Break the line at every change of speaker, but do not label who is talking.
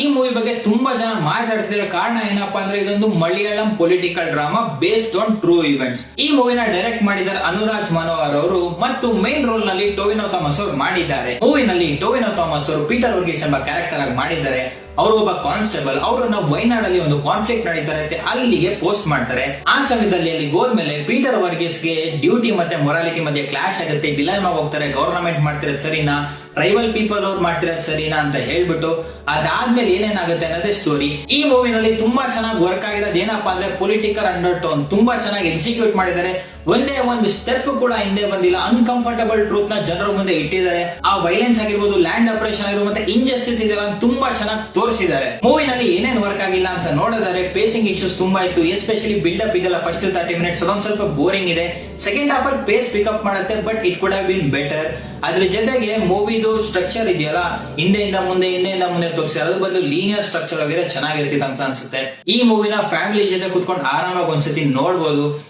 ಈ ಮೂವಿ ಬಗ್ಗೆ ತುಂಬಾ ಜನ ಮಾತಾಡ್ತಿರೋ ಕಾರಣ ಏನಪ್ಪಾ ಅಂದ್ರೆ ಇದೊಂದು Malayalam political drama based on true events. ಈ ಮೂವಿನ ಡೈರೆಕ್ಟ್ ಮಾಡಿದ್ದಾರೆ ಅನುರಾಜ್ ಮನೋಹರ್ ಅವರು ಮತ್ತು ಮೇನ್ ರೋಲ್ ನಲ್ಲಿ ಟೊವಿನೋ ಥಾಮಸ್ ಅವರು ಮಾಡಿದ್ದಾರೆ. ಮೂವಿನಲ್ಲಿ ಟೊವಿನೋ ಥಾಮಸ್ ಅವರು ಪೀಟರ್ ವರ್ಗೀಸ್ ಎಂಬ ಕ್ಯಾರೆಕ್ಟರ್ ಆಗಿ ಮಾಡಿದ್ದಾರೆ. ಅವರು ಒಬ್ಬ ಕಾನ್ಸ್ಟೇಬಲ್, ಅವರನ್ನ ವೈನಾಡಲ್ಲಿ ಒಂದು ಕಾನ್ಫ್ಲಿಕ್ಟ್ ನಡೀತಾ ಇರುತ್ತೆ, ಅಲ್ಲಿಗೆ ಪೋಸ್ಟ್ ಮಾಡ್ತಾರೆ. ಆ ಸಮಯದಲ್ಲಿ ಅಲ್ಲಿ ಗೋಲ್ ಮೇಲೆ ಪೀಟರ್ ವರ್ಗೀಸ್ಗೆ ಡ್ಯೂಟಿ ಮತ್ತೆ ಮೊರಾಲಿಟಿ ಮಧ್ಯೆ ಕ್ಲಾಶ್ ಆಗುತ್ತೆ, ಡಿಲೈಮಾ ಹೋಗ್ತಾರೆ. ಗವರ್ನಮೆಂಟ್ ಮಾಡ್ತಿರೋದು ಸರಿನಾ, ಟ್ರೈಬಲ್ ಪೀಪಲ್ ಅವ್ರು ಮಾಡ್ತಿರೋದು ಸರಿನಾ ಅಂತ ಹೇಳ್ಬಿಟ್ಟು ಅದಾದ್ಮೇಲೆ ಏನೇನಾಗುತ್ತೆ ಅನ್ನೋದೇ ಸ್ಟೋರಿ. ಈ ಮೂವಿನಲ್ಲಿ ತುಂಬಾ ಚೆನ್ನಾಗಿ ವರ್ಕ್ ಆಗಿರೋದು ಏನಪ್ಪಾ ಅಂದ್ರೆ ಪೊಲಿಟಿಕಲ್ ಅಂಡರ್ ಟೋನ್ ತುಂಬಾ ಚೆನ್ನಾಗಿ ಎಕ್ಸಿಕ್ಯೂಟ್ ಮಾಡಿದ್ದಾರೆ. ಒಂದೇ ಒಂದು ಸ್ಟೆಪ್ ಕೂಡ ಹಿಂದೆ ಬಂದಿಲ್ಲ. ಅನ್ಕಂಫರ್ಟಬಲ್ ಟ್ರೂತ್ ನ ಜನರ ಮುಂದೆ ಇಟ್ಟಿದ್ದಾರೆ. ಆ ವೈಲೆನ್ಸ್ ಆಗಿರ್ಬೋದು, ಲ್ಯಾಂಡ್ ಆಪರೇಷನ್ ಆಗಿರ್ಬೋದು, ಮತ್ತೆ ಇಂಜಸ್ಟಿಸ್ ಇದೆಲ್ಲ ತುಂಬಾ ಚೆನ್ನಾಗಿ ತೋರಿಸಿದ್ದಾರೆ. ಮೂವಿನಲ್ಲಿ ಏನೇನ್ ವರ್ಕ್ ಆಗಿಲ್ಲ ಅಂತ ನೋಡಿದರೆ ಪೇಸಿಂಗ್ ಇಶ್ಯೂಸ್ ತುಂಬಾ ಇತ್ತು. ಎಸ್ಪೆಷಲಿ ಬಿಲ್ಡಪ್ ಇದೆಲ್ಲ ಫಸ್ಟ್ 30 ಮಿನಿಟ್ಸ್ ಅದೊಂದು ಸ್ವಲ್ಪ ಬೋರಿಂಗ್ ಇದೆ. ಸೆಕೆಂಡ್ ಹಾಫ್ ಅಲ್ಲಿ ಪೇಸ್ ಪಿಕಪ್ ಮಾಡುತ್ತೆ, but it could have been better. ಅದ್ರ ಜೊತೆಗೆ ಮೂವಿದು ಸ್ಟ್ರಕ್ಚರ್ ಇದೆಯಲ್ಲ, ಹಿಂದೆಯಿಂದ ಮುಂದೆ ತೋರಿಸಿ ಅದ್ರ ಬದಲು ಲೀನಿಯರ್ ಸ್ಟ್ರಕ್ಚರ್ ಆಗಿರೋ ಚೆನ್ನಾಗಿರ್ತಿತ್ತು ಅಂತ ಅನ್ಸುತ್ತೆ. ಈ ಮೂವಿನ ಫ್ಯಾಮಿಲಿ ಜೊತೆ ಕುತ್ಕೊಂಡು ಆರಾಮಾಗಿ ಒಂದ್ಸತಿ ನೋಡ್ಬೋದು.